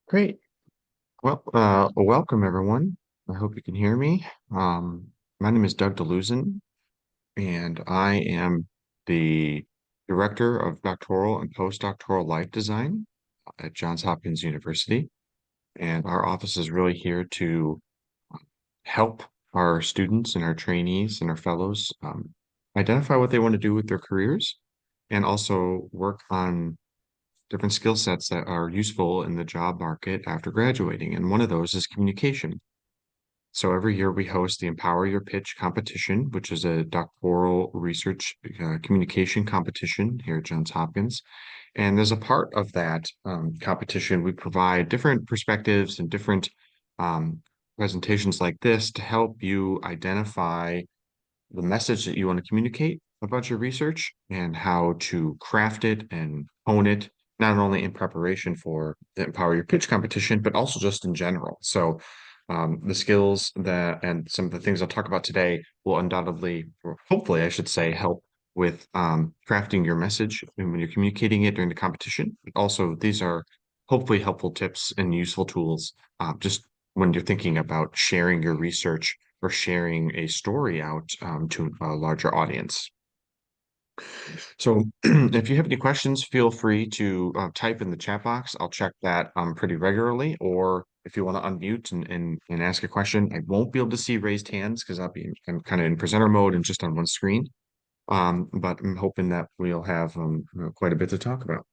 Great. Well, welcome everyone. I hope you can hear me. My name is Dluzen, and I am the Director of Doctoral and Postdoctoral Life Design at Johns Hopkins University. And our office is really here to help our students and our trainees and our fellows identify what they want to do with their careers and also work on different skill sets that are useful in the job market after graduating. And one of those is communication. So every year we host the Empower Your Pitch competition, which is a doctoral research communication competition here at Johns Hopkins. And as a part of that competition, we provide different perspectives and different um, presentations like this to help you identify the message that you want to communicate about your research and how to craft it and hone it, not only in preparation for the Empower Your Pitch competition, but also just in general. So the skills that and some of the things I'll talk about today will undoubtedly, or hopefully, I should say, help with crafting your message and when you're communicating it during the competition. Also, these are hopefully helpful tips and useful tools just when you're thinking about sharing your research or sharing a story out to a larger audience. So if you have any questions, feel free to type in the chat box. I'll check that pretty regularly. Or if you want to unmute and ask a question, I won't be able to see raised hands because I'm kind of in presenter mode and just on one screen. But I'm hoping that we'll have quite a bit to talk about.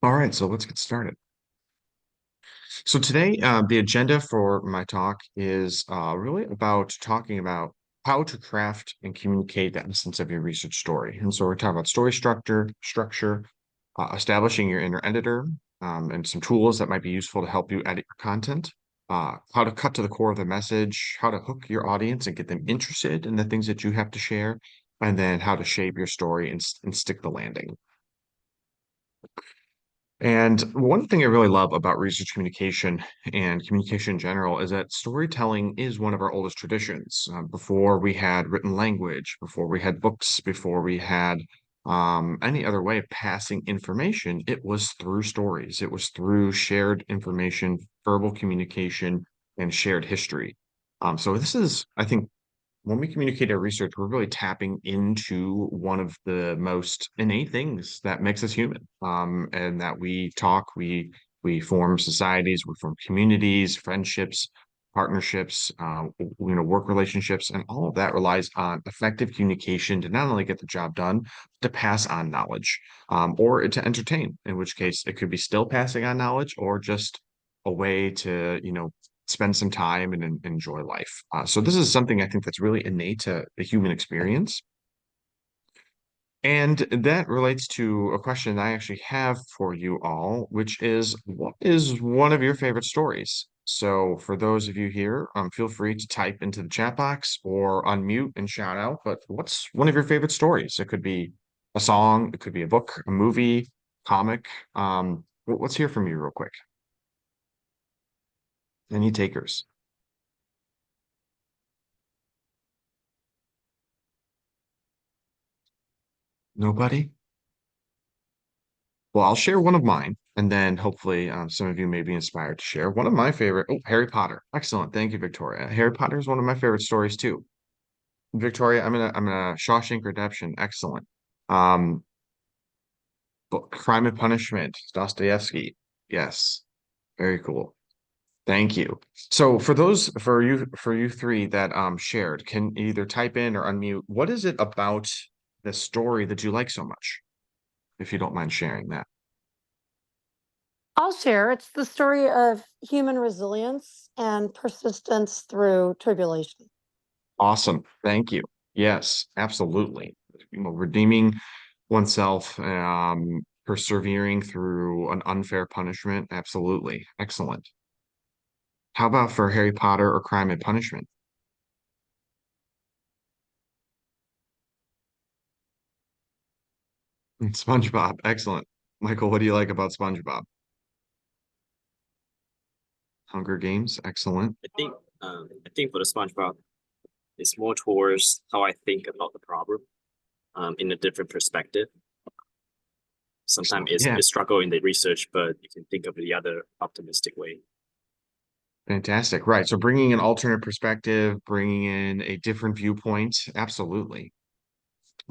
All right, so let's get started. So today, the agenda for my talk is really about talking about how to craft and communicate the essence of your research story. And so we're talking about story structure, establishing your inner editor, and some tools that might be useful to help you edit your content, how to cut to the core of the message, how to hook your audience and get them interested in the things that you have to share, and then how to shape your story and stick the landing. And one thing I really love about research communication and communication in general is that storytelling is one of our oldest traditions. Before we had written language, before we had books, before we had any other way of passing information, it was through stories. It was through shared information, verbal communication, and shared history. So this is, I think, when we communicate our research, we're really tapping into one of the most innate things that makes us human. And that we talk, we form societies, we form communities, friendships, partnerships, work relationships, and all of that relies on effective communication to not only get the job done, to pass on knowledge, or to entertain, in which case it could be still passing on knowledge or just a way to, spend some time and enjoy life. So this is something I think that's really innate to the human experience. And that relates to a question I actually have for you all, which is, what is one of your favorite stories? So for those of you here, feel free to type into the chat box or unmute and shout out, but what's one of your favorite stories? It could be a song, it could be a book, a movie, comic. Let's hear from you real quick. Any takers? Nobody? Well, I'll share one of mine, and then hopefully some of you may be inspired to share. One of my favorite, oh, Harry Potter. Excellent. Thank you, Victoria. Harry Potter is one of my favorite stories too. Victoria, I'm gonna Shawshank Redemption. Excellent. Um, Crime and Punishment, Dostoevsky. Yes, very cool. Thank you. So for you three that shared, can either type in or unmute. What is it about the story that you like so much? If you don't mind sharing that. I'll share. It's the story of human resilience and persistence through tribulation. Awesome. Thank you. Yes, absolutely. Redeeming oneself, persevering through an unfair punishment. Absolutely. Excellent. How about for Harry Potter or Crime and Punishment? SpongeBob. Excellent. Michael, what do you like about SpongeBob? Hunger Games. Excellent. I think for the SpongeBob, it's more towards how I think about the problem, in a different perspective. sometimes Yeah, it's struggle in the research, but you can think of the other optimistic way. fantastic. Right. So bringing an alternate perspective, bringing in a different viewpoint. Absolutely.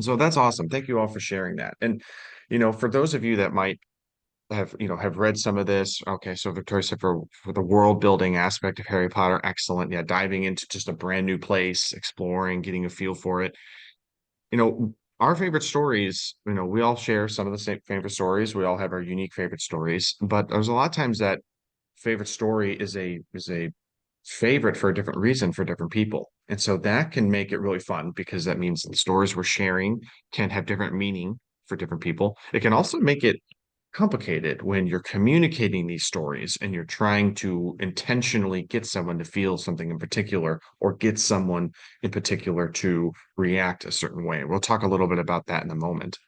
So that's awesome. Thank you all for sharing that. And, for those of you that might have read some of this. Okay, so Victoria said for the world building aspect of Harry Potter, excellent. Yeah, diving into just a brand new place, exploring, getting a feel for it. Our favorite stories, we all share some of the same favorite stories. We all have our unique favorite stories, but there's a lot of times that favorite story is a favorite for a different reason for different people. And so that can make it really fun because that means the stories we're sharing can have different meaning for different people. It can also make it complicated when you're communicating these stories and you're trying to intentionally get someone to feel something in particular or get someone in particular to react a certain way. We'll talk a little bit about that in a moment.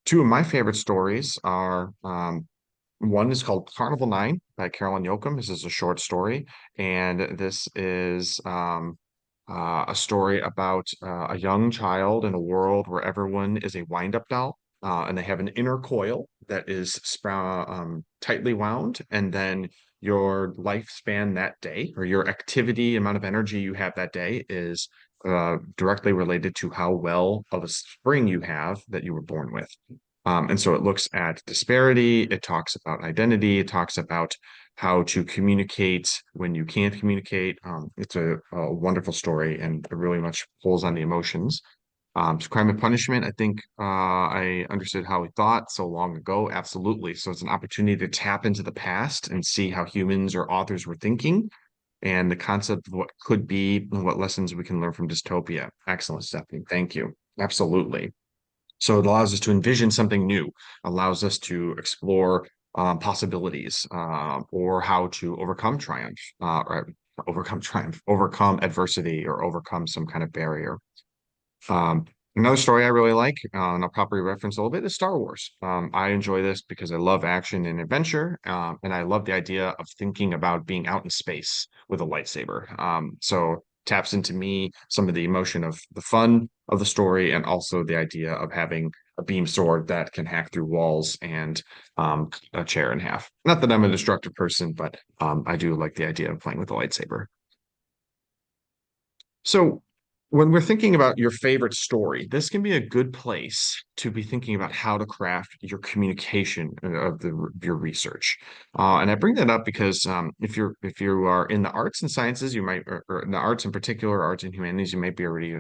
Two of my favorite stories are one is called Carnival Nine by Carolyn Yoakum. This is a short story, and this is a story about a young child in a world where everyone is a wind-up doll, and they have an inner coil that is tightly wound, and then your lifespan that day, or your activity amount of energy you have that day, is directly related to how well of a spring you have that you were born with. And so it looks at disparity, it talks about identity, it talks about how to communicate when you can't communicate. It's a wonderful story and it really much pulls on the emotions. So Crime and Punishment, I think I understood how he thought so long ago. Absolutely. So it's an opportunity to tap into the past and see how humans or authors were thinking and the concept of what could be and what lessons we can learn from dystopia. Excellent, Stephanie. Thank you. Absolutely. So it allows us to envision something new, allows us to explore possibilities or how to overcome triumph, or overcome adversity, or overcome some kind of barrier. Um, Another story I really like, and I'll probably reference a little bit, is Star Wars. I enjoy this because I love action and adventure, and I love the idea of thinking about being out in space with a lightsaber. So taps into me some of the emotion of the fun of the story, and also the idea of having a beam sword that can hack through walls and a chair in half. Not that I'm a destructive person, but I do like the idea of playing with a lightsaber. So, when we're thinking about your favorite story, this can be a good place to be thinking about how to craft your communication of your research. And I bring that up because if you are in the arts and sciences, you might, or in the arts in particular, arts and humanities, you might be already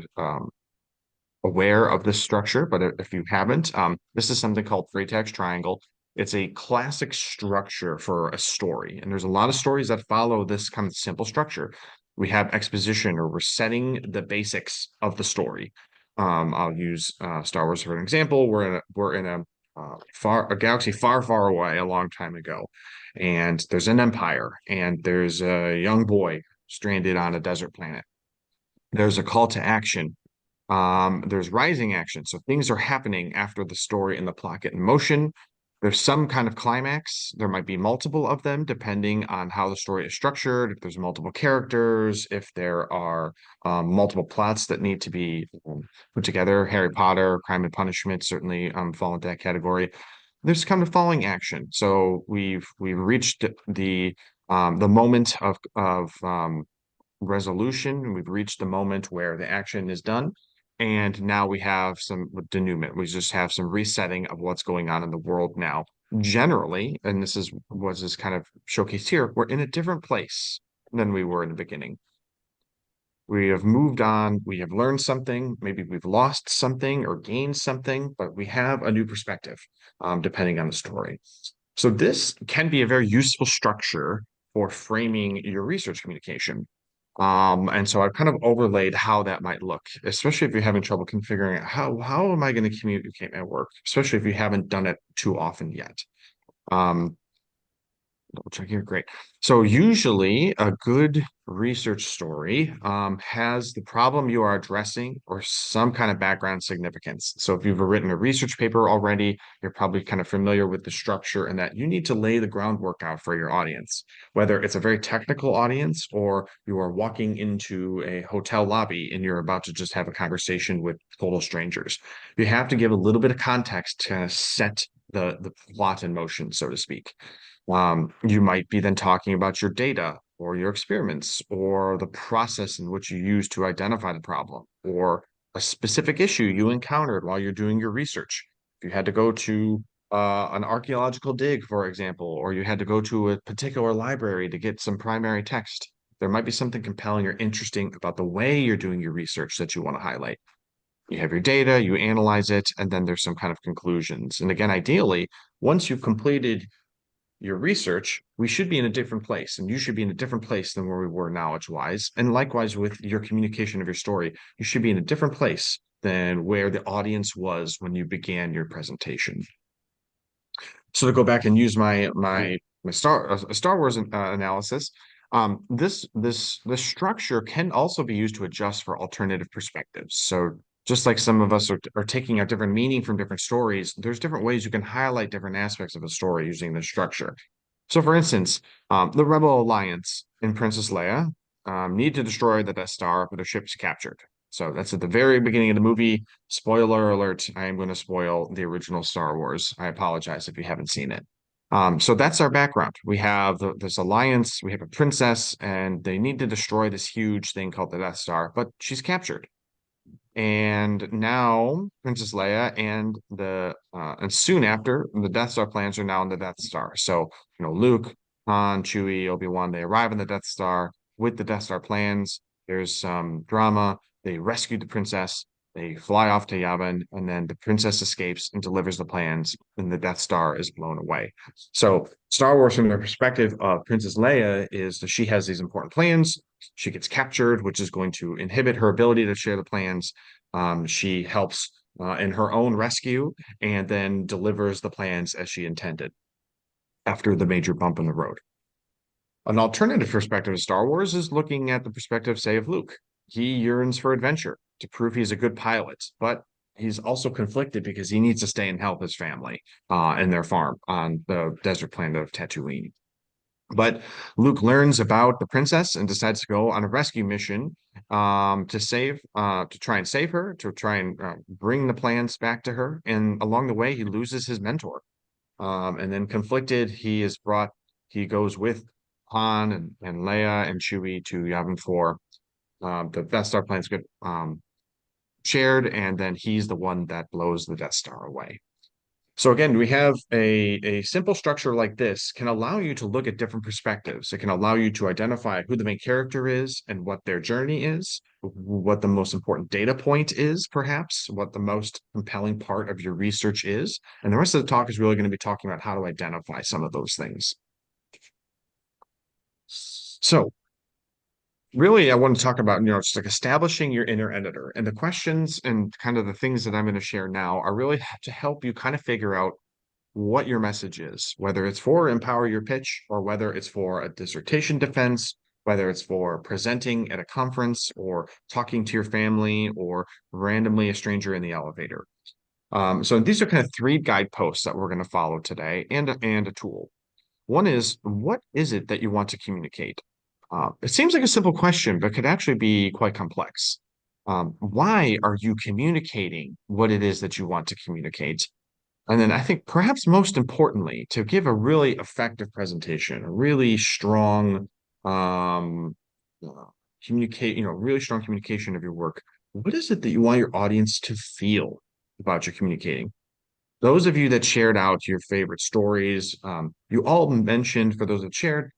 aware of this structure, but if you haven't, this is something called Freytag's triangle. It's a classic structure for a story, and there's a lot of stories that follow this kind of simple structure. We have exposition, or we're setting the basics of the story. I'll use Star Wars for an example. We're in a galaxy far, far away, a long time ago, and there's an empire, and there's a young boy stranded on a desert planet. There's a call to action, there's rising action. So things are happening after the story and the plot get in motion. There's some kind of climax. There might be multiple of them depending on how the story is structured, if there's multiple characters, if there are multiple plots that need to be put together. Harry Potter, Crime and Punishment certainly fall into that category. There's kind of falling action. So we've reached the moment of resolution. We've reached the moment where the action is done. And now we have some denouement. We just have some resetting of what's going on in the world now. Generally, and this is was this kind of showcased here, we're in a different place than we were in the beginning. We have moved on, we have learned something, maybe we've lost something or gained something, but we have a new perspective, depending on the story. So this can be a very useful structure for framing your research communication. And so I've kind of overlaid how that might look, especially if you're having trouble configuring out how am I going to communicate my work, especially if you haven't done it too often yet. Um, Double check here. Great. So usually a good research story has the problem you are addressing or some kind of background significance. So if you've written a research paper already, you're probably kind of familiar with the structure and that you need to lay the groundwork out for your audience, whether it's a very technical audience or you are walking into a hotel lobby and you're about to just have a conversation with total strangers. You have to give a little bit of context to set the plot in motion, so to speak. You might be then talking about your data or your experiments or the process in which you use to identify the problem or a specific issue you encountered while you're doing your research. If you had to go to an archaeological dig, for example, or you had to go to a particular library to get some primary text, there might be something compelling or interesting about the way you're doing your research that you want to highlight. You have your data, you analyze it, and then there's some kind of conclusions. And again, ideally, once you've completed your research, we should be in a different place, and you should be in a different place than where we were knowledge-wise. And likewise with your communication of your story, you should be in a different place than where the audience was when you began your presentation. So to go back and use my Star Wars analysis, this structure can also be used to adjust for alternative perspectives. So just like some of us are taking a different meaning from different stories, there's different ways you can highlight different aspects of a story using this structure. So for instance, the Rebel Alliance in Princess Leia need to destroy the Death Star, but their ship's captured. So that's at the very beginning of the movie. Spoiler alert, I am going to spoil the original Star Wars. I apologize if you haven't seen it. So that's our background. We have this alliance, we have a princess, and they need to destroy this huge thing called the Death Star, but she's captured. And now Princess Leia and soon after the Death Star plans are now on the Death Star. So, Luke, Han, Chewie, Obi-Wan, they arrive on the Death Star with the Death Star plans. There's some drama. They rescue the princess. They fly off to Yavin, and then the princess escapes and delivers the plans, and the Death Star is blown away. So Star Wars, from the perspective of Princess Leia, is that she has these important plans. She gets captured, which is going to inhibit her ability to share the plans. She helps in her own rescue and then delivers the plans as she intended after the major bump in the road. An alternative perspective of Star Wars is looking at the perspective, say, of Luke. He yearns for adventure to prove he's a good pilot, but he's also conflicted because he needs to stay and help his family and their farm on the desert planet of Tatooine. But Luke learns about the princess and decides to go on a rescue mission to try and save her, to try and bring the plans back to her. And along the way, he loses his mentor. And then conflicted, he goes with Han and Leia and Chewie to Yavin 4. The Death Star plans get shared, and then he's the one that blows the Death Star away. So again, we have a simple structure like this can allow you to look at different perspectives. It can allow you to identify who the main character is and what their journey is, what the most important data point is, perhaps, what the most compelling part of your research is. And the rest of the talk is really going to be talking about how to identify some of those things. So really, I want to talk about, just like establishing your inner editor. And the questions and kind of the things that I'm going to share now are really to help you kind of figure out what your message is, whether it's for empower your pitch or whether it's for a dissertation defense, whether it's for presenting at a conference or talking to your family or randomly a stranger in the elevator. So these are kind of three guideposts that we're going to follow today and a tool. One is, what is it that you want to communicate? It seems like a simple question, but could actually be quite complex. Why are you communicating what it is that you want to communicate? And then I think perhaps most importantly, to give a really effective presentation, a really strong really strong communication of your work, what is it that you want your audience to feel about your communicating? Those of you that shared out your favorite stories, you all mentioned, for those that shared,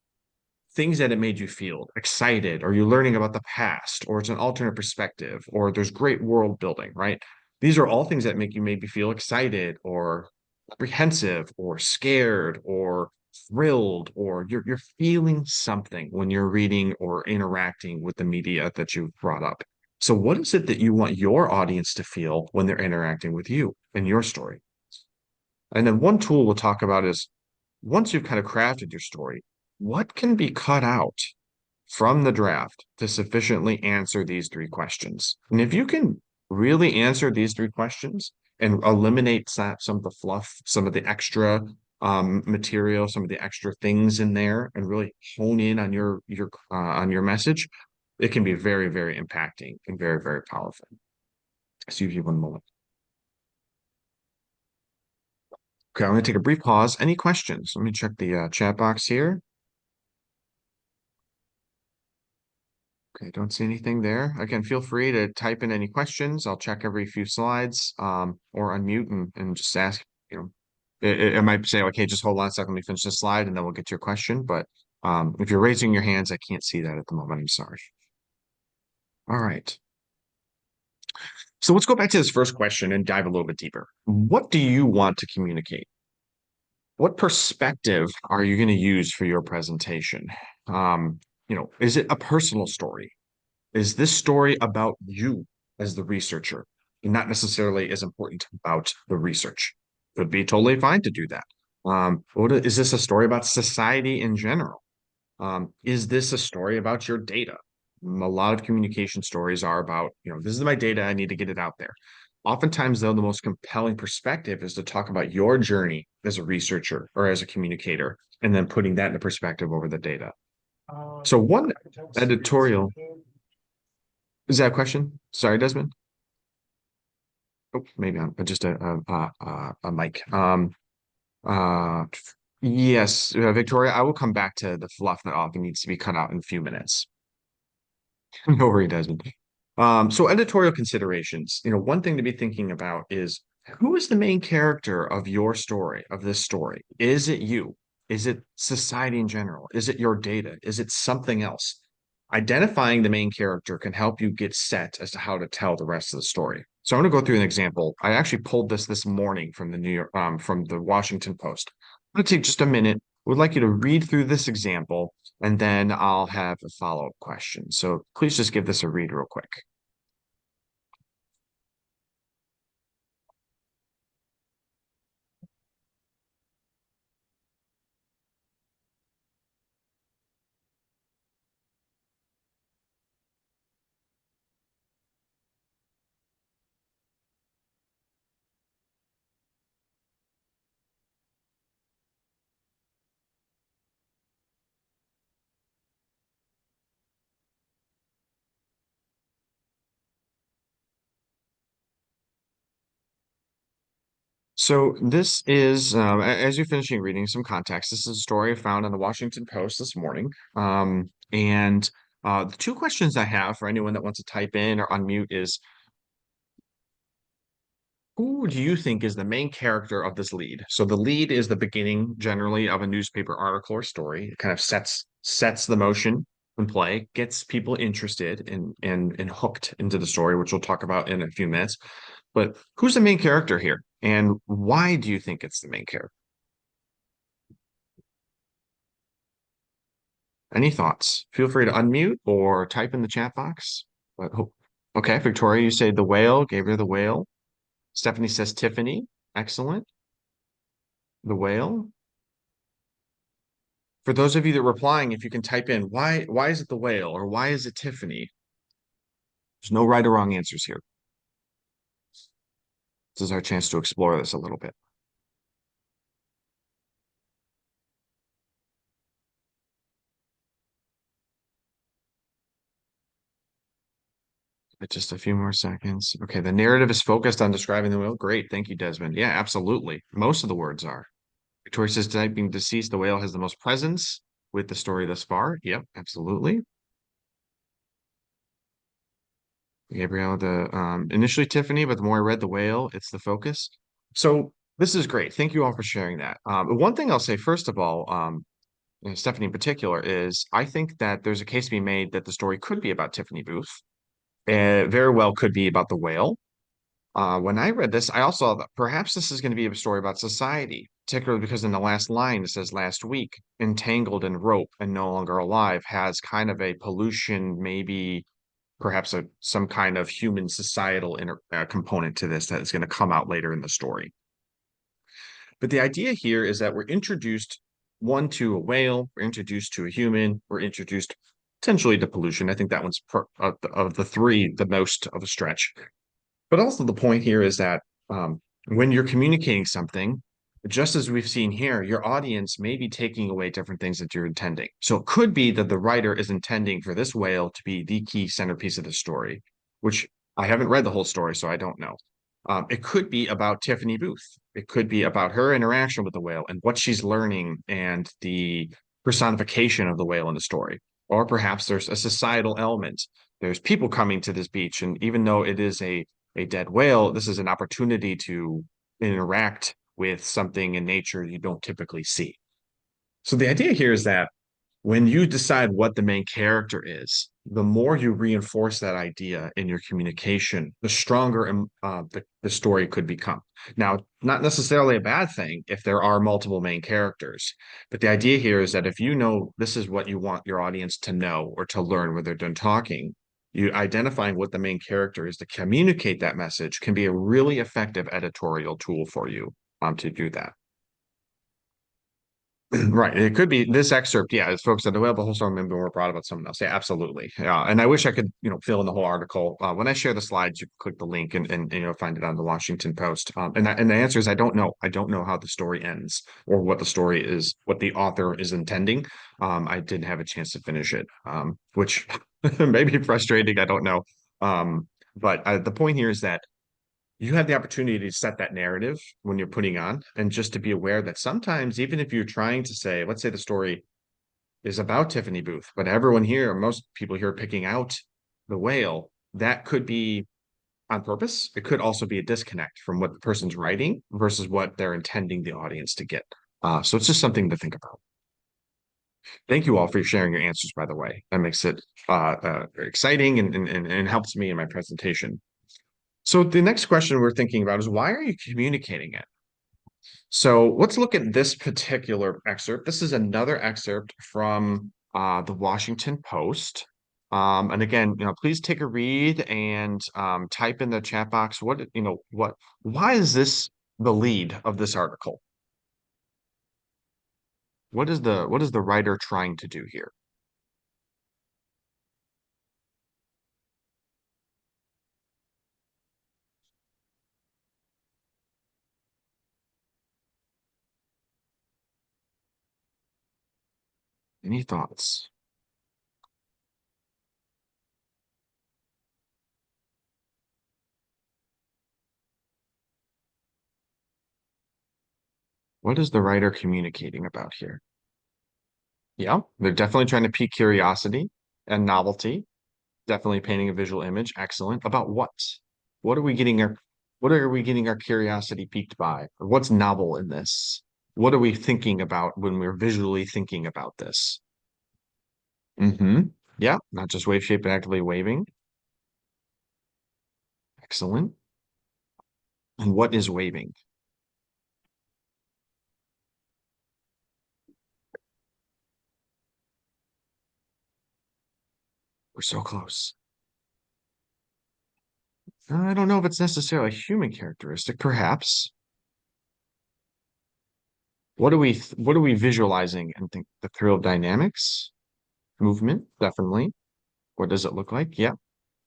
things that it made you feel excited, or you're learning about the past, or it's an alternate perspective, or there's great world building, right? These are all things that make you maybe feel excited or apprehensive or scared or thrilled, or you're feeling something when you're reading or interacting with the media that you've brought up. So what is it that you want your audience to feel when they're interacting with you and your story? And then one tool we'll talk about is, once you've kind of crafted your story, what can be cut out from the draft to sufficiently answer these three questions? And if you can really answer these three questions and eliminate some of the fluff, some of the extra material, some of the extra things in there, and really hone in on your message, it can be very, very impacting and very, very powerful. Excuse me one moment. Okay, I'm going to take a brief pause. Any questions? Let me check the chat box here. Okay, don't see anything there. Again, feel free to type in any questions. I'll check every few slides, or unmute and just ask, you know, it might say, okay, just hold on a second, let me finish this slide and then we'll get to your question. But if you're raising your hands, I can't see that at the moment. I'm sorry. All right. So let's go back to this first question and dive a little bit deeper. What do you want to communicate? What perspective are you going to use for your presentation? Is it a personal story? Is this story about you as the researcher, and not necessarily as important about the research? Could be totally fine to do that. Is this a story about society in general? Is this a story about your data? A lot of communication stories are about, this is my data, I need to get it out there. Oftentimes, though, the most compelling perspective is to talk about your journey as a researcher or as a communicator, and then putting that into perspective over the data. So one editorial, is that a question? Sorry, Desmond. Oh, maybe I'm just a mic. Uh, yes, Victoria, I will come back to the fluff that often needs to be cut out in a few minutes. No worry, Desmond. So editorial considerations. One thing to be thinking about is who is the main character of your story, of this story? Is it you? Is it society in general? Is it your data? Is it something else? Identifying the main character can help you get set as to how to tell the rest of the story. So I'm going to go through an example. I actually pulled this morning from from the Washington Post. I'm going to take just a minute. Would like you to read through this example, and then I'll have a follow-up question. So please just give this a read real quick. So this is, as you're finishing reading some context, this is a story I found in the Washington Post this morning. And the two questions I have for anyone that wants to type in or unmute is, who do you think is the main character of this lead? So the lead is the beginning generally of a newspaper article or story. It kind of sets the motion in play, gets people interested and hooked into the story, which we'll talk about in a few minutes. But who's the main character here? And why do you think it's the main character? Any thoughts? Feel free to unmute or type in the chat box. Okay, Victoria, you say the whale, Gabriel the whale. Stephanie says Tiffany. Excellent. The whale. For those of you that are replying, if you can type in why is it the whale or why is it Tiffany? There's no right or wrong answers here. This is our chance to explore this a little bit. Just a few more seconds. Okay, the narrative is focused on describing the whale. Great, thank you, Desmond. Yeah, absolutely. Most of the words are. Victoria says typing deceased, the whale has the most presence with the story thus far. Yep, absolutely. Gabrielle, initially Tiffany, but the more I read the whale, it's the focus. So this is great. Thank you all for sharing that. One thing I'll say, first of all, and Stephanie in particular, is I think that there's a case to be made that the story could be about Tiffany Booth. It very well could be about the whale. When I read this, I also thought that perhaps this is going to be a story about society, particularly because in the last line it says last week, entangled in rope and no longer alive, has kind of a pollution, maybe perhaps some kind of human societal component to this that is going to come out later in the story. But the idea here is that we're introduced to a whale, we're introduced to a human, we're introduced potentially to pollution. I think that one's of the three, the most of a stretch. But also the point here is that when you're communicating something, just as we've seen here, your audience may be taking away different things that you're intending. So it could be that the writer is intending for this whale to be the key centerpiece of the story, which I haven't read the whole story, so I don't know. It could be about Tiffany Booth. It could be about her interaction with the whale and what she's learning and the personification of the whale in the story. Or perhaps there's a societal element. There's people coming to this beach, and even though it is a dead whale, this is an opportunity to interact with something in nature you don't typically see. So the idea here is that when you decide what the main character is, the more you reinforce that idea in your communication, the stronger the story could become. Now, not necessarily a bad thing if there are multiple main characters, but the idea here is that if you know this is what you want your audience to know or to learn when they're done talking, you identifying what the main character is to communicate that message can be a really effective editorial tool for you to do that. Right. It could be this excerpt. Yeah, it's focused on the web, but also maybe more broad about someone else. Yeah, absolutely. Yeah. And I wish I could, fill in the whole article. When I share the slides, you click the link and find it on the Washington Post. And the answer is I don't know. I don't know how the story ends or what the story is, what the author is intending. I didn't have a chance to finish it, which may be frustrating. I don't know. But the point here is that you have the opportunity to set that narrative when you're putting on, and just to be aware that sometimes, even if you're trying to say, let's say the story is about Tiffany Booth, but everyone here, most people here are picking out the whale, that could be on purpose. It could also be a disconnect from what the person's writing versus what they're intending the audience to get. So it's just something to think about. Thank you all for sharing your answers, by the way. That makes it exciting and helps me in my presentation. So the next question we're thinking about is, why are you communicating it? So let's look at this particular excerpt. This is another excerpt from the Washington Post. And again, please take a read and type in the chat box why is this the lead of this article? What is the writer trying to do here? Any thoughts? What is the writer communicating about here? Yeah, they're definitely trying to pique curiosity and novelty. Definitely painting a visual image. Excellent. About what? What are we getting our what are we getting our curiosity piqued by? Or what's novel in this? What are we thinking about when we're visually thinking about this? Mm-hmm. Yeah, not just wave shape, but actively waving. Excellent. And what is waving? We're so close. I don't know if it's necessarily a human characteristic, perhaps. What are we visualizing and think the thrill of dynamics? Movement, definitely. What does it look like? Yeah.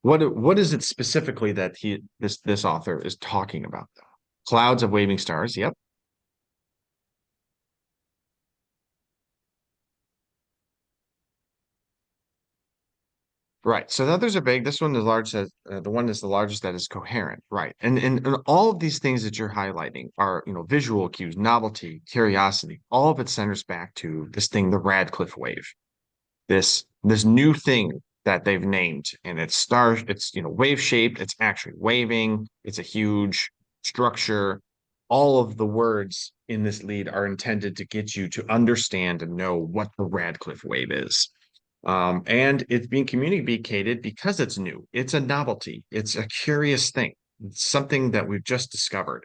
What is it specifically that this author is talking about though? Clouds of waving stars. Yep. Right. So the others are big. This one is large. The one is the largest that is coherent. Right. And all of these things that you're highlighting are, visual cues, novelty, curiosity. All of it centers back to this thing, the Radcliffe wave. This new thing that they've named, and it's wave shaped, it's actually waving, it's a huge structure. All of the words in this lead are intended to get you to understand and know what the Radcliffe wave is. And it's being communicated because it's new. It's a novelty. It's a curious thing. It's something that we've just discovered.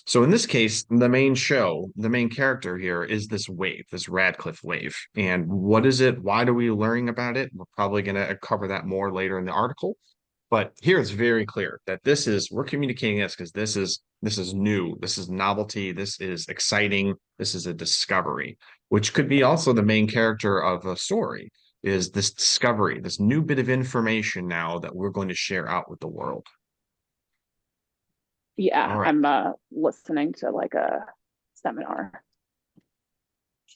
So in this case, the main character here is this wave, this Radcliffe wave. And what is it? Why are we learning about it? We're probably going to cover that more later in the article. But here it's very clear that we're communicating this because this is new, this is novelty, this is exciting, this is a discovery, which could be also the main character of a story, is this discovery, this new bit of information now that we're going to share out with the world. Yeah, All right. I'm listening to like a seminar.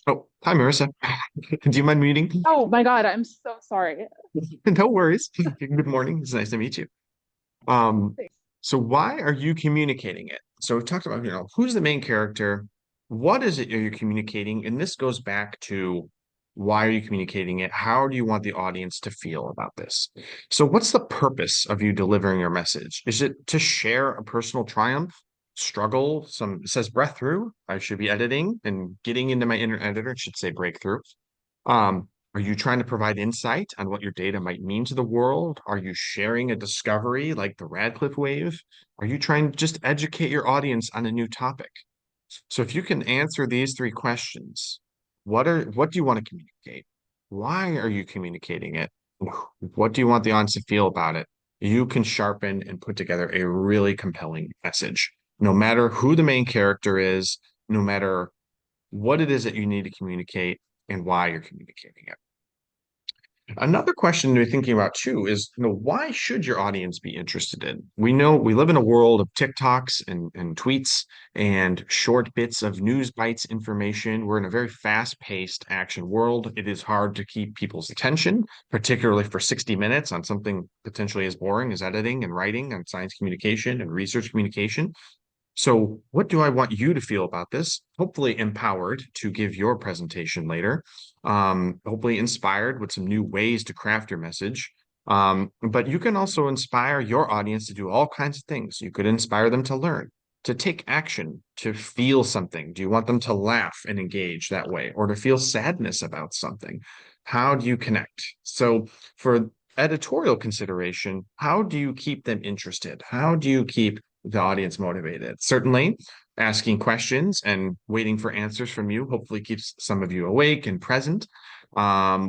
Oh, hi, Marissa. Do you mind muting? Oh my God, I'm so sorry. No worries. Good morning. It's nice to meet you. Um, Thanks. so why are you communicating it? So we talked about, who's the main character? What is it you're communicating? And this goes back to why are you communicating it? How do you want the audience to feel about this? So what's the purpose of you delivering your message? Is it to share a personal triumph, struggle? It says breath through. I should be editing and getting into my inner editor. It should say breakthrough. Are you trying to provide insight on what your data might mean to the world? Are you sharing a discovery like the Radcliffe wave? Are you trying to just educate your audience on a new topic? So if you can answer these three questions, what do you want to communicate? Why are you communicating it? What do you want the audience to feel about it? You can sharpen and put together a really compelling message. No matter who the main character is, no matter what it is that you need to communicate and why you're communicating it. Another question to be thinking about too is, why should your audience be interested in? We know we live in a world of TikToks and tweets and short bits of news bites information. We're in a very fast-paced action world. It is hard to keep people's attention, particularly for 60 minutes on something potentially as boring as editing and writing and science communication and research communication. So, what do I want you to feel about this? Hopefully, empowered to give your presentation later. Hopefully, inspired with some new ways to craft your message. But you can also inspire your audience to do all kinds of things. You could inspire them to learn, to take action, to feel something. Do you want them to laugh and engage that way, or to feel sadness about something? How do you connect? So, for editorial consideration, how do you keep them interested? How do you keep the audience motivated? Certainly, asking questions and waiting for answers from you hopefully keeps some of you awake and present,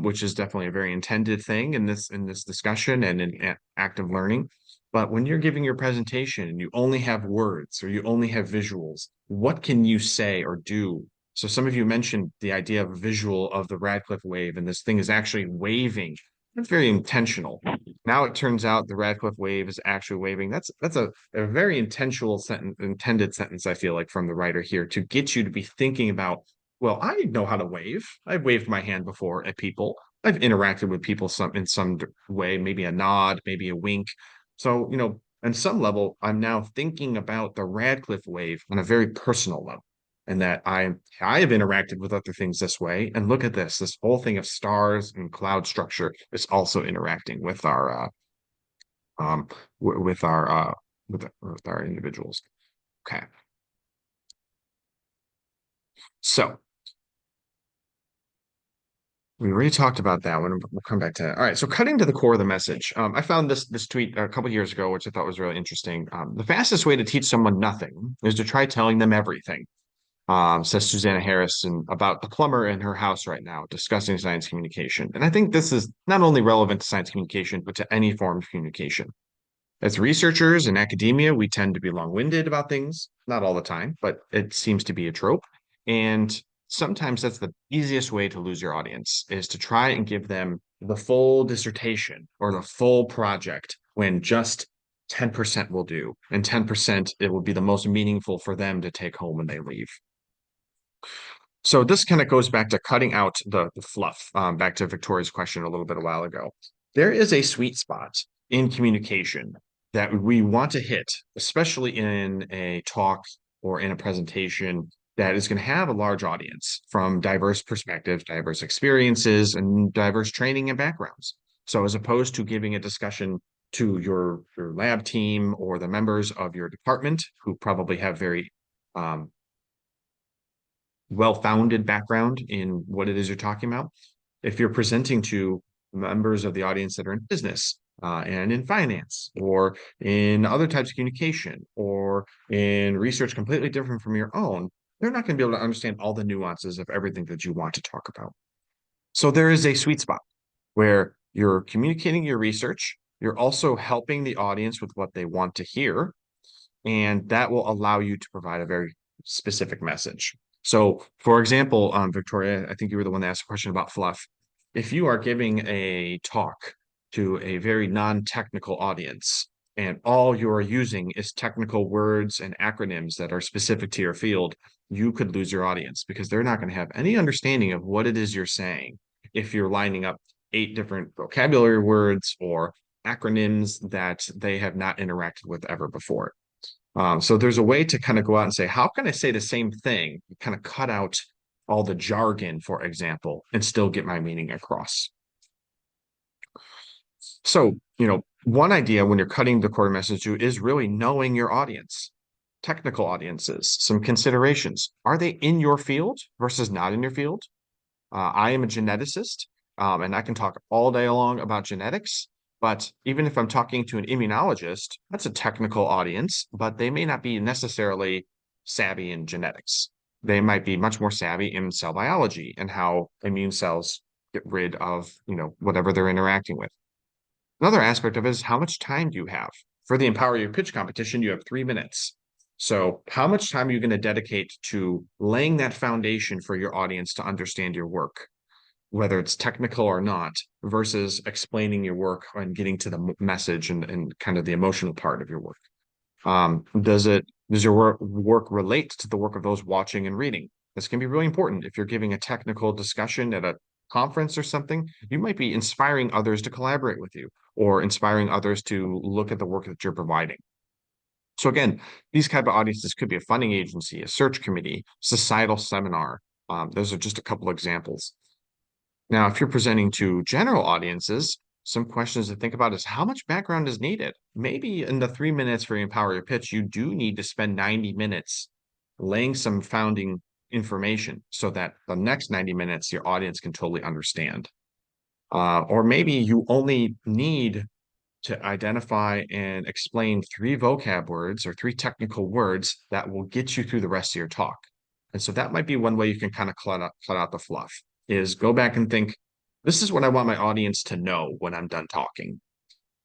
which is definitely a very intended thing in this discussion and in active learning. But when you're giving your presentation and you only have words or you only have visuals, what can you say or do? So some of you mentioned the idea of a visual of the Radcliffe wave, and this thing is actually waving. That's very intentional. Now it turns out the Radcliffe wave is actually waving. That's a very intentional sentence, intended sentence, I feel like, from the writer here to get you to be thinking about, well, I know how to wave. I've waved my hand before at people. I've interacted with people in some way, maybe a nod, maybe a wink. So, on some level, I'm now thinking about the Radcliffe wave on a very personal level. And that I have interacted with other things this way. And look at this whole thing of stars and cloud structure is also interacting with our with our individuals. Okay. So we already talked about that one. We'll come back to that. All right. So cutting to the core of the message. I found this tweet a couple years ago, which I thought was really interesting. The fastest way to teach someone nothing is to try telling them everything. Says Susanna Harrison about the plumber in her house right now discussing science communication. And I think this is not only relevant to science communication, but to any form of communication. As researchers in academia, we tend to be long-winded about things, not all the time, but it seems to be a trope. And sometimes that's the easiest way to lose your audience is to try and give them the full dissertation or the full project when just 10% will do. And 10% it will be the most meaningful for them to take home when they leave. So this kind of goes back to cutting out the fluff, back to Victoria's question a little bit a while ago. There is a sweet spot in communication that we want to hit, especially in a talk or in a presentation that is going to have a large audience from diverse perspectives, diverse experiences, and diverse training and backgrounds. So as opposed to giving a discussion to your lab team or the members of your department who probably have very well-founded background in what it is you're talking about. If you're presenting to members of the audience that are in business and in finance or in other types of communication or in research completely different from your own, they're not going to be able to understand all the nuances of everything that you want to talk about. So there is a sweet spot where you're communicating your research, you're also helping the audience with what they want to hear, and that will allow you to provide a very specific message. So, for example, Victoria, I think you were the one that asked a question about fluff. If you are giving a talk to a very non-technical audience, and all you are using is technical words and acronyms that are specific to your field, you could lose your audience because they're not going to have any understanding of what it is you're saying if you're lining up 8 different vocabulary words or acronyms that they have not interacted with ever before. So there's a way to kind of go out and say, how can I say the same thing, kind of cut out all the jargon, for example, and still get my meaning across? So, one idea when you're cutting the core message is really knowing your audience, technical audiences, some considerations. Are they in your field versus not in your field? I am a geneticist, and I can talk all day long about genetics. But even if I'm talking to an immunologist, that's a technical audience, but they may not be necessarily savvy in genetics. They might be much more savvy in cell biology and how immune cells get rid of, whatever they're interacting with. Another aspect of it is how much time do you have? For the Empower Your Pitch competition, you have 3 minutes. So how much time are you going to dedicate to laying that foundation for your audience to understand your work, whether it's technical or not, versus explaining your work and getting to the message and kind of the emotional part of your work? Does your work relate to the work of those watching and reading? This can be really important. If you're giving a technical discussion at a conference or something, you might be inspiring others to collaborate with you or inspiring others to look at the work that you're providing. So again, these type of audiences could be a funding agency, a search committee, societal seminar. Those are just a couple examples. Now, if you're presenting to general audiences, some questions to think about is how much background is needed? Maybe in the 3 minutes for Empower Your Pitch, you do need to spend 90 minutes laying some founding information so that the next 90 minutes your audience can totally understand. Or maybe you only need to identify and explain 3 vocab words or 3 technical words that will get you through the rest of your talk. And so that might be one way you can kind of cut out the fluff, is go back and think, this is what I want my audience to know when I'm done talking.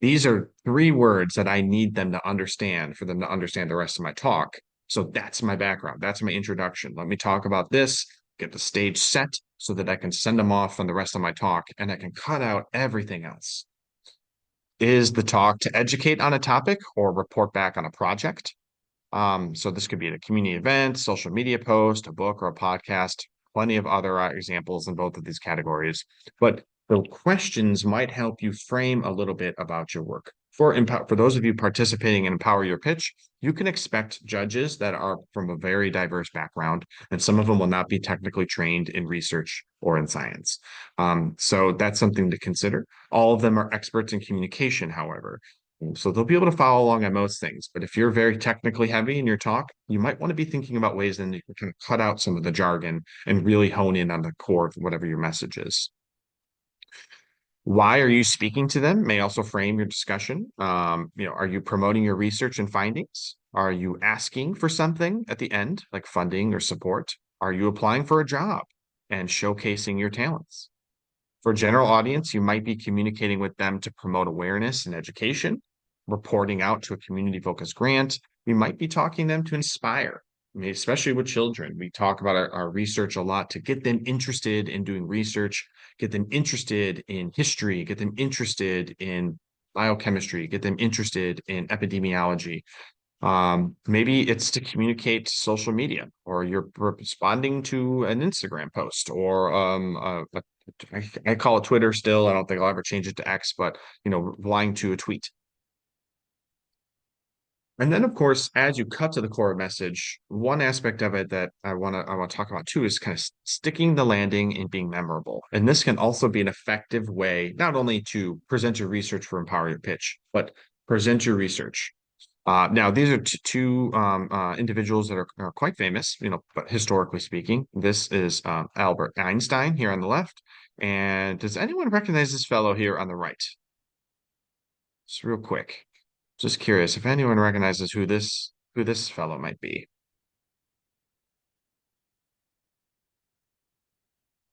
These are 3 words that I need them to understand for them to understand the rest of my talk. So that's my background. That's my introduction. Let me talk about this, get the stage set so that I can send them off on the rest of my talk and I can cut out everything else. Is the talk to educate on a topic or report back on a project? So this could be at a community event, social media post, a book, or a podcast. Plenty of other examples in both of these categories. But the questions might help you frame a little bit about your work. For those of you participating in Empower Your Pitch, you can expect judges that are from a very diverse background, and some of them will not be technically trained in research or in science. So that's something to consider. All of them are experts in communication, however. So they'll be able to follow along on most things. But if you're very technically heavy in your talk, you might want to be thinking about ways then you can kind of cut out some of the jargon and really hone in on the core of whatever your message is. Why are you speaking to them may also frame your discussion. Are you promoting your research and findings? Are you asking for something at the end, like funding or support? Are you applying for a job and showcasing your talents? For a general audience, you might be communicating with them to promote awareness and education, reporting out to a community-focused grant. We might be talking them to inspire. I mean, especially with children. We talk about our research a lot to get them interested in doing research, get them interested in history, get them interested in biochemistry, get them interested in epidemiology. Maybe it's to communicate to social media, or you're responding to an Instagram post, or I call it Twitter still. I don't think I'll ever change it to X, but replying to a tweet. And then, of course, as you cut to the core message, one aspect of it that I want to talk about too is kind of sticking the landing and being memorable. And this can also be an effective way, not only to present your research for Empower Your Pitch, but present your research. Now, these are two individuals that are quite famous, but historically speaking, this is Albert Einstein here on the left. And does anyone recognize this fellow here on the right? Just real quick. Just curious if anyone recognizes who this fellow might be.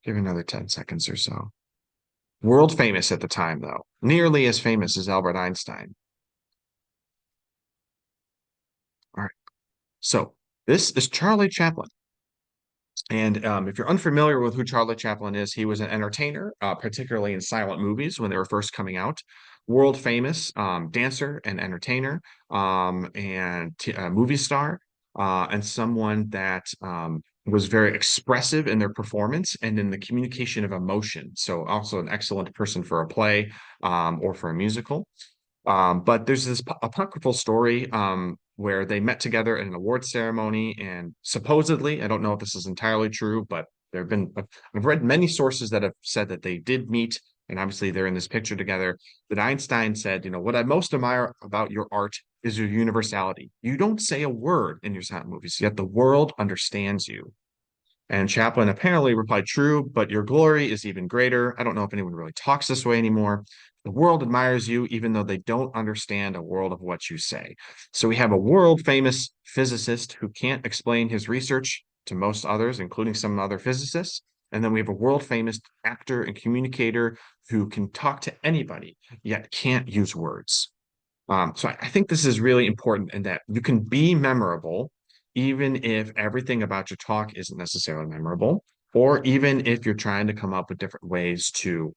Give another 10 seconds or so. World famous at the time, though. Nearly as famous as Albert Einstein. All right. So this is Charlie Chaplin. And if you're unfamiliar with who Charlie Chaplin is, he was an entertainer, particularly in silent movies when they were first coming out. World famous dancer and entertainer and movie star, and someone that was very expressive in their performance and in the communication of emotion. So also an excellent person for a play or for a musical. But there's this apocryphal story where they met together at an award ceremony, and supposedly, I don't know if this is entirely true, but there have been, I've read many sources that have said that they did meet, and obviously they're in this picture together, that Einstein said, what I most admire about your art is your universality. You don't say a word in your silent movies, yet the world understands you. And Chaplin apparently replied, true, but your glory is even greater. I don't know if anyone really talks this way anymore. The world admires you, even though they don't understand a world of what you say. So we have a world famous physicist who can't explain his research to most others, including some other physicists. And then we have a world famous actor and communicator who can talk to anybody, yet can't use words. So I think this is really important in that you can be memorable, even if everything about your talk isn't necessarily memorable, or even if you're trying to come up with different ways to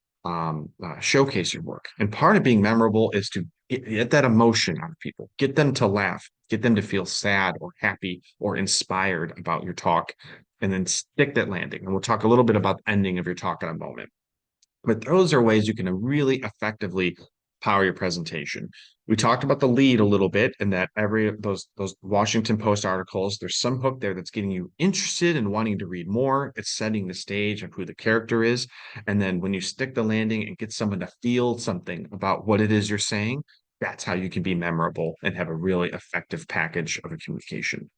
showcase your work. And part of being memorable is to get that emotion out of people, get them to laugh, get them to feel sad or happy or inspired about your talk, and then stick that landing. And we'll talk a little bit about the ending of your talk in a moment. But those are ways you can really effectively power your presentation. We talked about the lead a little bit, and that those Washington Post articles, there's some hook there that's getting you interested and wanting to read more. It's setting the stage of who the character is. And then when you stick the landing and get someone to feel something about what it is you're saying, that's how you can be memorable and have a really effective package of a communication.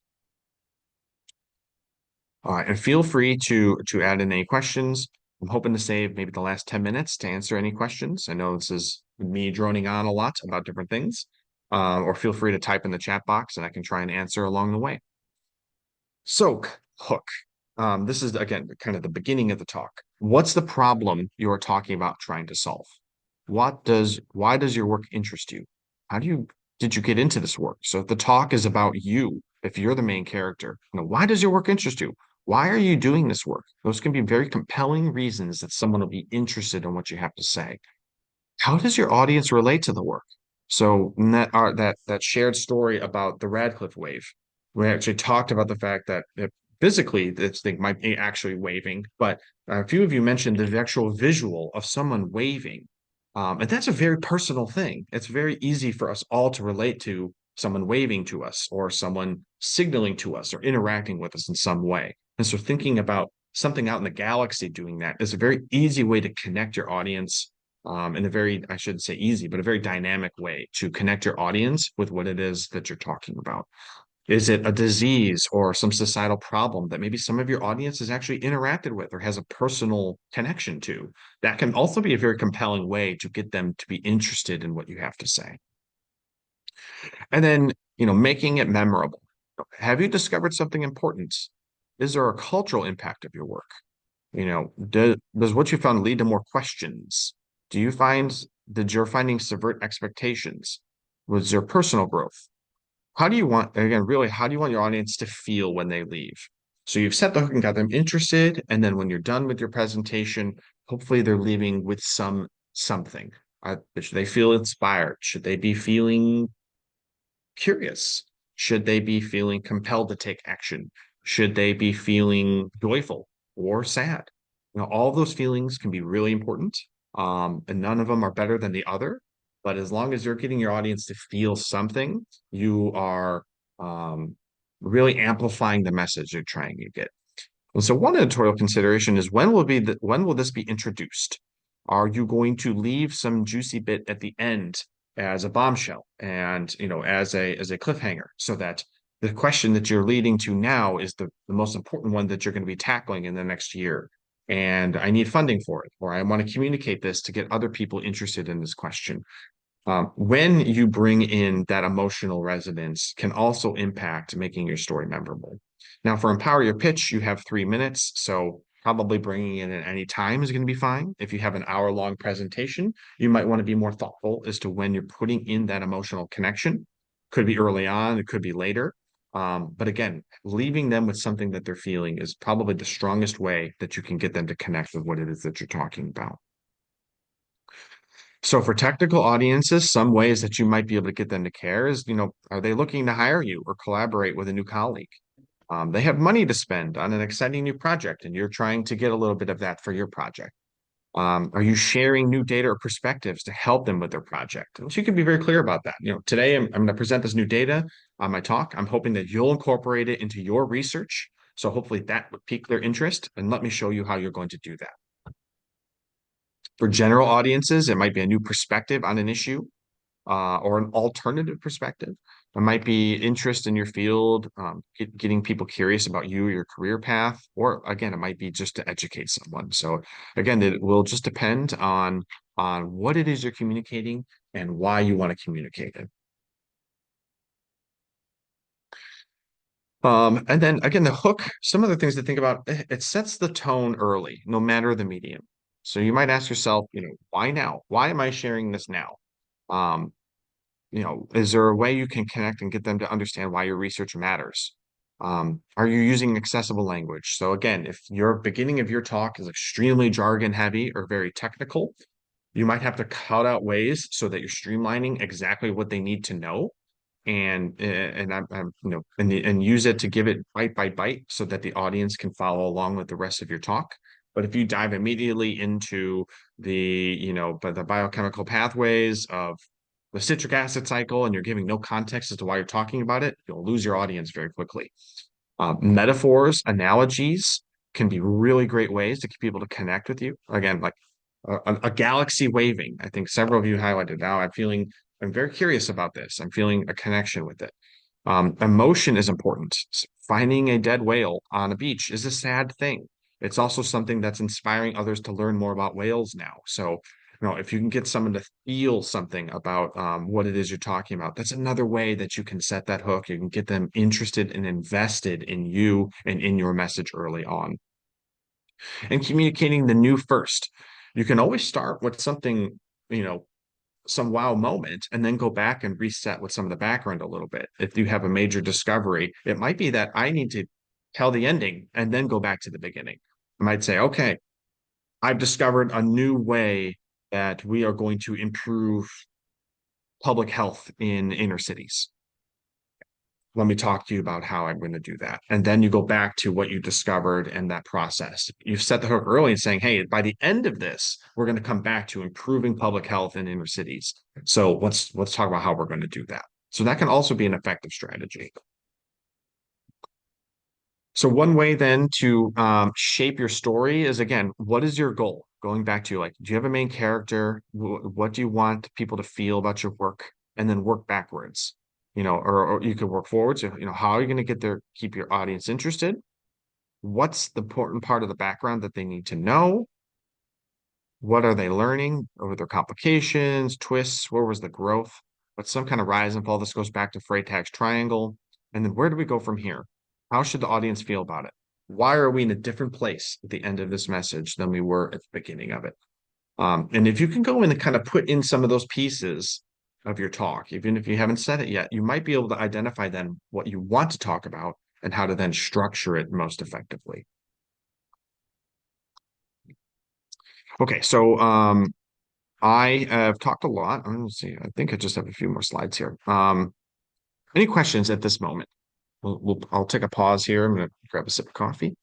And feel free to add in any questions. I'm hoping to save maybe the last 10 minutes to answer any questions. I know this is me droning on a lot about different things, or feel free to type in the chat box and I can try and answer along the way. So, hook. This is, again, kind of the beginning of the talk. What's the problem you're talking about trying to solve? Why does your work interest you? Did you get into this work? So if the talk is about you, if you're the main character, why does your work interest you? Why are you doing this work? Those can be very compelling reasons that someone will be interested in what you have to say. How does your audience relate to the work? So in that shared story about the Radcliffe wave, we actually talked about the fact that physically this thing might be actually waving, but a few of you mentioned the actual visual of someone waving. And that's a very personal thing. It's very easy for us all to relate to someone waving to us or someone signaling to us or interacting with us in some way. And so thinking about something out in the galaxy doing that is a very easy way to connect your audience, in a very, I shouldn't say easy, but a very dynamic way to connect your audience with what it is that you're talking about. Is it a disease or some societal problem that maybe some of your audience has actually interacted with or has a personal connection to? That can also be a very compelling way to get them to be interested in what you have to say. And then, making it memorable. Have you discovered something important? Is there a cultural impact of your work? Does what you found lead to more questions? Did your findings subvert expectations? Was there personal growth? How do you want your audience to feel when they leave? So you've set the hook and got them interested, and then when you're done with your presentation, hopefully they're leaving with something. Should they feel inspired? Should they be feeling curious? Should they be feeling compelled to take action? Should they be feeling joyful or sad? All those feelings can be really important, and none of them are better than the other. But as long as you're getting your audience to feel something, you are really amplifying the message you're trying to get. And so one editorial consideration is when will this be introduced? Are you going to leave some juicy bit at the end as a bombshell and as a cliffhanger, so that the question that you're leading to now is the most important one that you're going to be tackling in the next year? And I need funding for it, or I want to communicate this to get other people interested in this question. When you bring in that emotional resonance can also impact making your story memorable. Now, for Empower Your Pitch, you have 3 minutes, so probably bringing in at any time is going to be fine. If you have an hour-long presentation, you might want to be more thoughtful as to when you're putting in that emotional connection. Could be early on, it could be later. But again, leaving them with something that they're feeling is probably the strongest way that you can get them to connect with what it is that you're talking about. So for technical audiences, some ways that you might be able to get them to care is, are they looking to hire you or collaborate with a new colleague? They have money to spend on an exciting new project, and you're trying to get a little bit of that for your project. Are you sharing new data or perspectives to help them with their project? So you can be very clear about that. Today I'm going to present this new data. on my talk. I'm hoping that you'll incorporate it into your research. So hopefully that would pique their interest, and let me show you how you're going to do that. For general audiences, it might be a new perspective on an issue, or an alternative perspective. It might be interest in your field, getting people curious about you, your career path, or again, it might be just to educate someone. So again, it will just depend on what it is you're communicating and why you want to communicate it. And then again, the hook, some of the things to think about, it sets the tone early, no matter the medium. So you might ask yourself, why now? Why am I sharing this now? Um, is there a way you can connect and get them to understand why your research matters? Are you using accessible language? So again, if your beginning of your talk is extremely jargon heavy or very technical, you might have to cut out ways so that you're streamlining exactly what they need to know, and use it to give it bite by bite so that the audience can follow along with the rest of your talk. But if you dive immediately into the biochemical pathways of the citric acid cycle and you're giving no context as to why you're talking about it, you'll lose your audience very quickly. Metaphors, analogies can be really great ways to get people to connect with you. Again, like a galaxy waving. I think several of you highlighted now. I'm very curious about this. I'm feeling a connection with it. Emotion is important. Finding a dead whale on a beach is a sad thing. It's also something that's inspiring others to learn more about whales now. So, if you can get someone to feel something about what it is you're talking about, that's another way that you can set that hook. You can get them interested and invested in you and in your message early on. And communicating the new first. You can always start with something, some wow moment, and then go back and reset with some of the background a little bit. If you have a major discovery, it might be that I need to tell the ending and then go back to the beginning. I might say, okay, I've discovered a new way that we are going to improve public health in inner cities. Let me talk to you about how I'm going to do that. And then you go back to what you discovered and that process. You've set the hook early and saying, hey, by the end of this, we're going to come back to improving public health in inner cities. So let's talk about how we're going to do that. So that can also be an effective strategy. So one way then to shape your story is, again, what is your goal? Going back to, like, do you have a main character? What do you want people to feel about your work? And then work backwards. Or you could work forward. So, how are you going to keep your audience interested? What's the important part of the background that they need to know? What are they learning? Or their complications, twists? Where was the growth? What's some kind of rise and fall? This goes back to Freytag's triangle. And then where do we go from here? How should the audience feel about it? Why are we in a different place at the end of this message than we were at the beginning of it? And if you can go in and kind of put in some of those pieces of your talk, even if you haven't said it yet, you might be able to identify then what you want to talk about and how to then structure it most effectively. Okay, so I have talked a lot. Let's see. I think I just have a few more slides here. Any questions at this moment? I'll take a pause here. I'm going to grab a sip of coffee.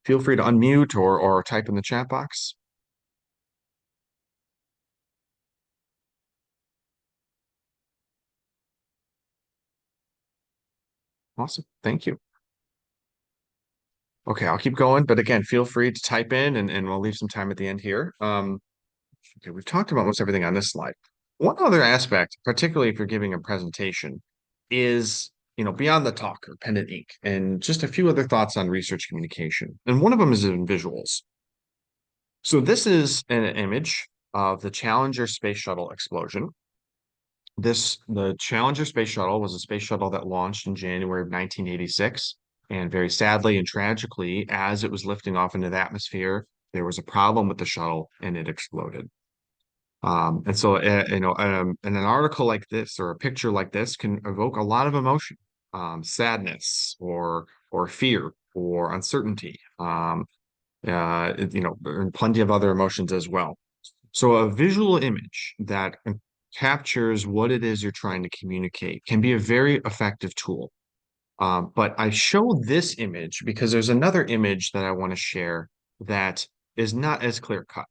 Feel free to unmute or type in the chat box. Awesome. Thank you. Okay, I'll keep going. But again, feel free to type in and we'll leave some time at the end here. Okay, we've talked about almost everything on this slide. One other aspect, particularly if you're giving a presentation, is beyond the talk or pen and ink, and just a few other thoughts on research communication. And one of them is in visuals. So this is an image of the Challenger space shuttle explosion. The Challenger space shuttle was a space shuttle that launched in January of 1986. And very sadly and tragically, as it was lifting off into the atmosphere, there was a problem with the shuttle and it exploded. And so, and an article like this or a picture like this can evoke a lot of emotion, sadness or fear or uncertainty, and plenty of other emotions as well. So a visual image that captures what it is you're trying to communicate can be a very effective tool. But I show this image because there's another image that I want to share that is not as clear cut.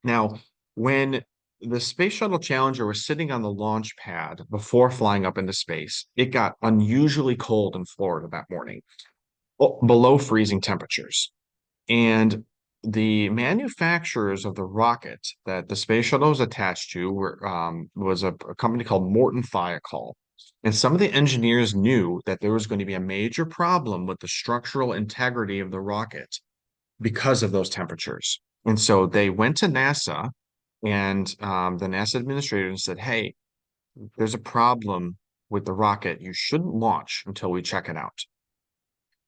Now, when the Space Shuttle Challenger was sitting on the launch pad before flying up into space. It got unusually cold in Florida that morning, below freezing temperatures. And the manufacturers of the rocket that the space shuttle was attached to was a company called Morton Thiokol. And some of the engineers knew that there was going to be a major problem with the structural integrity of the rocket because of those temperatures. And so they went to NASA and the NASA administrator said, hey, there's a problem with the rocket. You shouldn't launch until we check it out.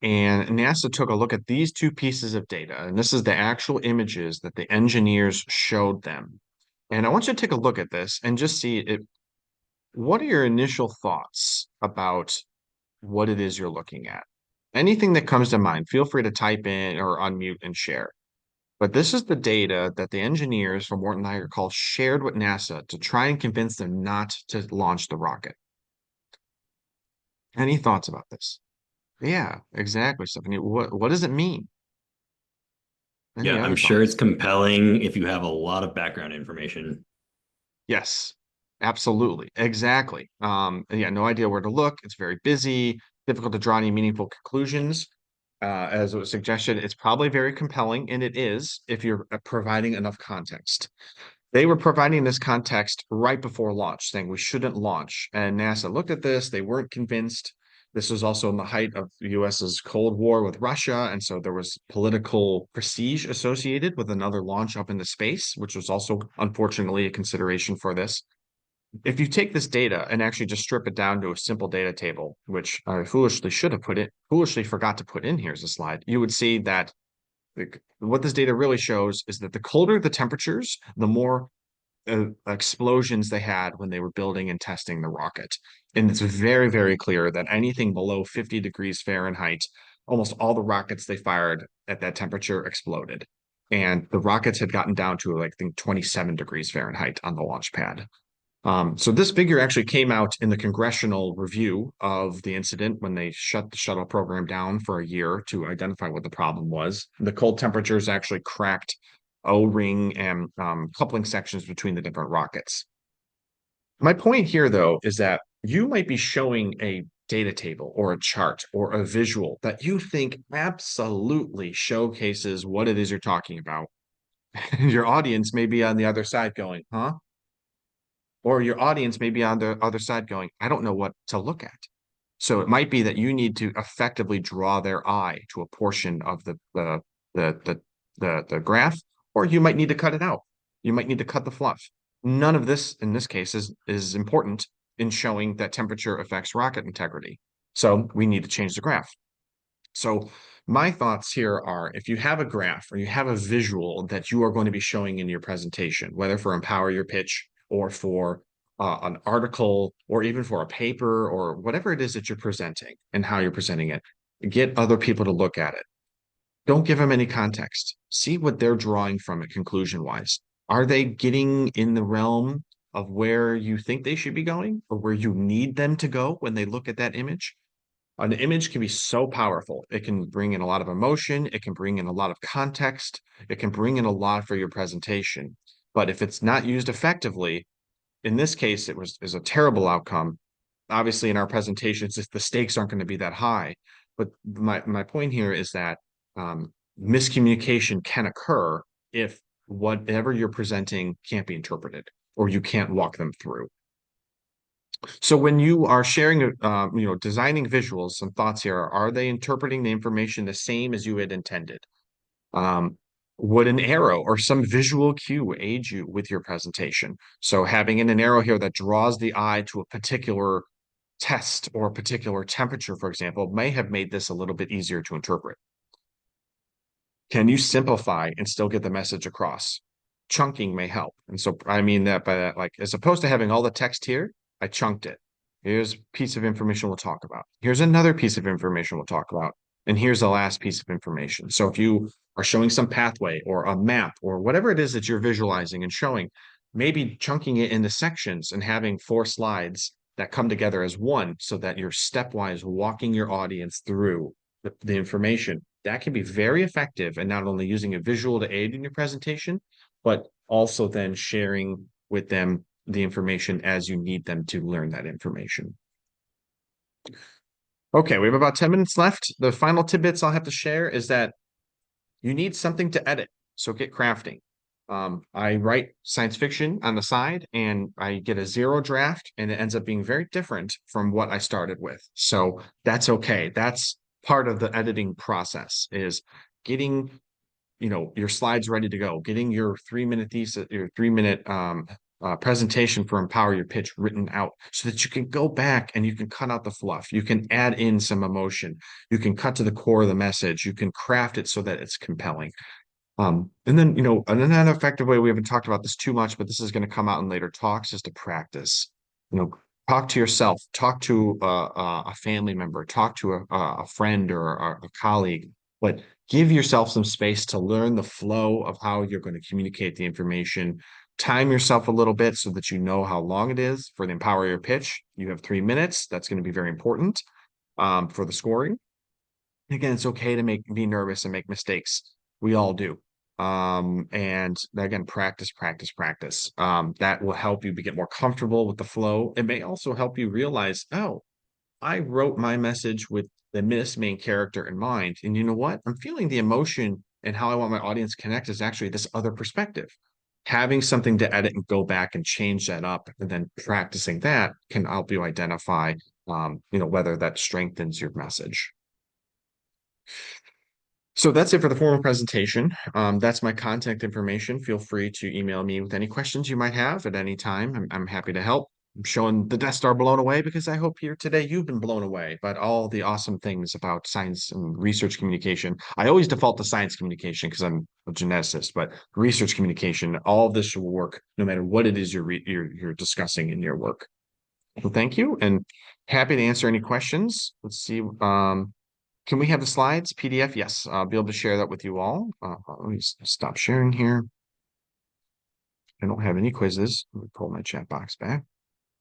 And NASA took a look at these two pieces of data, and this is the actual images that the engineers showed them. And I want you to take a look at this and just see it. What are your initial thoughts about what it is you're looking at? Anything that comes to mind, feel free to type in or unmute and share. But this is the data that the engineers from Morton Thiokol shared with NASA to try and convince them not to launch the rocket. Any thoughts about this? Yeah, exactly, Stephanie. What does it mean? Any Yeah, other I'm sure thoughts? it's compelling if you have a lot of background information. Yes, absolutely. Exactly. Yeah, no idea where to look. It's very busy, difficult to draw any meaningful conclusions. As it was suggested, it's probably very compelling, and it is if you're providing enough context. They were providing this context right before launch, saying we shouldn't launch. And NASA looked at this, they weren't convinced. This was also in the height of the US's Cold War with Russia, and so there was political prestige associated with another launch up into space, which was also unfortunately a consideration for this. If you take this data and actually just strip it down to a simple data table, which I foolishly forgot to put in here as a slide, you would see that what this data really shows is that the colder the temperatures, the more explosions they had when they were building and testing the rocket. And it's very, very clear that anything below 50 degrees Fahrenheit, almost all the rockets they fired at that temperature exploded. And the rockets had gotten down to, like, I think, 27 degrees Fahrenheit on the launch pad. So this figure actually came out in the congressional review of the incident when they shut the shuttle program down for a year to identify what the problem was. The cold temperatures actually cracked O-ring and coupling sections between the different rockets. My point here, though, is that you might be showing a data table or a chart or a visual that you think absolutely showcases what it is you're talking about. And your audience may be on the other side going, huh? Or your audience may be on the other side going, I don't know what to look at. So it might be that you need to effectively draw their eye to a portion of the graph, or you might need to cut it out. You might need to cut the fluff. None of this, in this case, is important in showing that temperature affects rocket integrity. So we need to change the graph. So my thoughts here are, if you have a graph or you have a visual that you are going to be showing in your presentation, whether for Empower Your Pitch or for an article or even for a paper or whatever it is that you're presenting and how you're presenting it, get other people to look at it. Don't give them any context. See what they're drawing from it conclusion-wise. Are they getting in the realm of where you think they should be going or where you need them to go when they look at that image? An image can be so powerful. It can bring in a lot of emotion. It can bring in a lot of context. It can bring in a lot for your presentation. But if it's not used effectively, in this case, is a terrible outcome. Obviously, in our presentations, the stakes aren't going to be that high. But my point here is that miscommunication can occur if whatever you're presenting can't be interpreted or you can't walk them through. So when you are sharing, designing visuals, some thoughts here, are they interpreting the information the same as you had intended? Would an arrow or some visual cue aid you with your presentation? So having an arrow here that draws the eye to a particular test or a particular temperature, for example, may have made this a little bit easier to interpret. Can you simplify and still get the message across? Chunking may help. And so I mean that by that, like, as opposed to having all the text here, I chunked it. Here's a piece of information we'll talk about. Here's another piece of information we'll talk about. And here's the last piece of information. So if you are showing some pathway or a map or whatever it is that you're visualizing and showing, maybe chunking it into sections and having 4 slides that come together as one so that you're stepwise walking your audience through the information. That can be very effective and not only using a visual to aid in your presentation, but also then sharing with them the information as you need them to learn that information. Okay, we have about 10 minutes left. The final tidbits I'll have to share is that you need something to edit, so get crafting. I write science fiction on the side and I get a zero draft and it ends up being very different from what I started with. So that's okay. That's part of the editing process, is getting, your slides ready to go, getting your 3-minute thesis, your 3-minute presentation for Empower Your Pitch written out so that you can go back and you can cut out the fluff. You can add in some emotion. You can cut to the core of the message. You can craft it so that it's compelling. And then, another effective way, we haven't talked about this too much, but this is going to come out in later talks, is to practice. Talk to yourself, talk to a family member, talk to a friend or a colleague, but give yourself some space to learn the flow of how you're going to communicate the information. Time yourself a little bit so that you know how long it is. For the Empower Your Pitch, you have 3 minutes. That's going to be very important for the scoring. Again, it's okay to be nervous and make mistakes. We all do. And again, practice. That will help you get more comfortable with the flow. It may also help you realize, oh, I wrote my message with the main character in mind. And you know what? I'm feeling the emotion and how I want my audience to connect is actually this other perspective. Having something to edit and go back and change that up, and then practicing that can help you identify, whether that strengthens your message. So that's it for the formal presentation. That's my contact information. Feel free to email me with any questions you might have at any time. I'm happy to help. I'm showing the Death Star blown away because I hope here today you've been blown away by all the awesome things about science and research communication. I always default to science communication because I'm a geneticist, but research communication, all of this will work no matter what it is you're discussing in your work. So thank you, and happy to answer any questions. Let's see. Can we have the slides PDF? Yes, I'll be able to share that with you all. Let me stop sharing here. I don't have any quizzes. Let me pull my chat box back.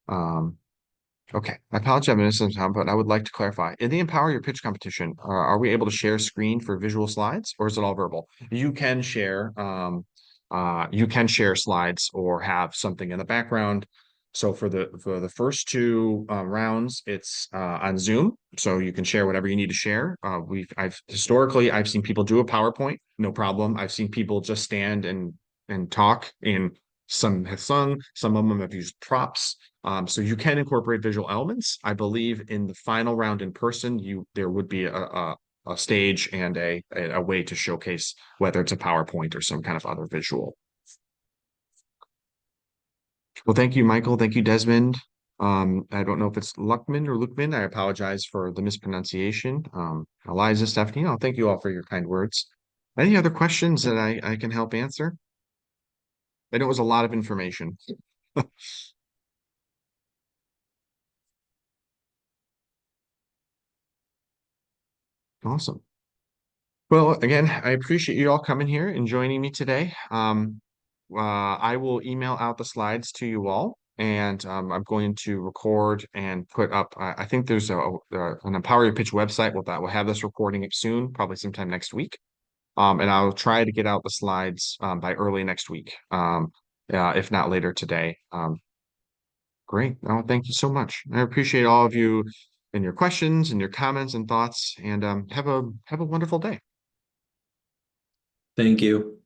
Okay, I apologize, but I would like to clarify. In the Empower Your Pitch competition, are we able to share screen for visual slides, or is it all verbal? You can share slides or have something in the background. So for the first 2 rounds, it's on Zoom, so you can share whatever you need to share. I've seen people do a PowerPoint, no problem. I've seen people just stand and talk, and some have sung, some of them have used props. So you can incorporate visual elements. I believe in the final round in person, there would be a stage and a way to showcase whether it's a PowerPoint or some kind of other visual. Well, thank you, Michael. Thank you, Desmond. I don't know if it's Luckman or Luckman. I apologize for the mispronunciation. Eliza, Stephanie, thank you all for your kind words. Any other questions that I can help answer? I know it was a lot of information. Awesome. Well, again, I appreciate you all coming here and joining me today. I will email out the slides to you all, and I'm going to record and put up. I think there's an Empower Your Pitch website that will have this recording up soon, probably sometime next week. And I'll try to get out the slides by early next week, if not later today. Great. Oh, thank you so much. I appreciate all of you and your questions and your comments and thoughts, and have a wonderful day. Thank you.